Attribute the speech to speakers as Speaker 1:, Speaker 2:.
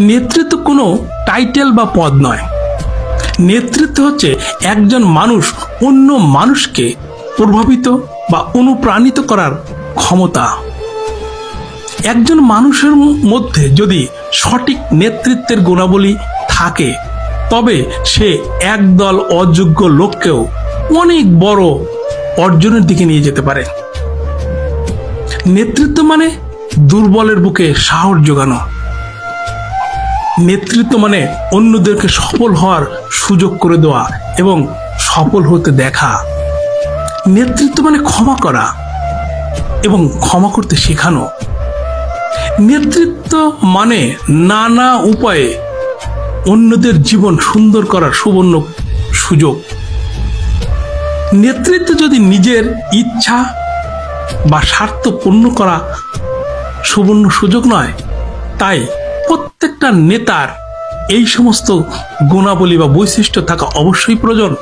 Speaker 1: নেতৃত্ব কোনো টাইটেল বা পদ নয়। নেতৃত্ব হচ্ছে একজন মানুষ অন্য মানুষকে প্রভাবিত বা অনুপ্রাণিত করার ক্ষমতা। একজন মানুষের মধ্যে যদি সঠিক নেতৃত্বের গুণাবলী থাকে তবে সে একদল অযোগ্য লোককেও অনেক বড় অর্জনের দিকে নিয়ে যেতে পারে। নেতৃত্ব মানে দুর্বলের বুকে সাহস জোগানো। নেতৃত্ব মানে অন্যদেরকে সফল হওয়ার সুযোগ করে দেওয়া এবং সফল হতে দেখা। নেতৃত্ব মানে ক্ষমা করা এবং ক্ষমা করতে শেখানো। নেতৃত্ব মানে নানা উপায়ে অন্যদের জীবন সুন্দর করার সুবর্ণ সুযোগ। নেতৃত্ব যদি নিজের ইচ্ছা বা স্বার্থ পূর্ণ করা সুবর্ণ সুযোগ নয়, তাই প্রত্যেকটা নেতার এই সমস্ত গুণাবলী বা বৈশিষ্ট্য থাকা অবশ্যই প্রয়োজন।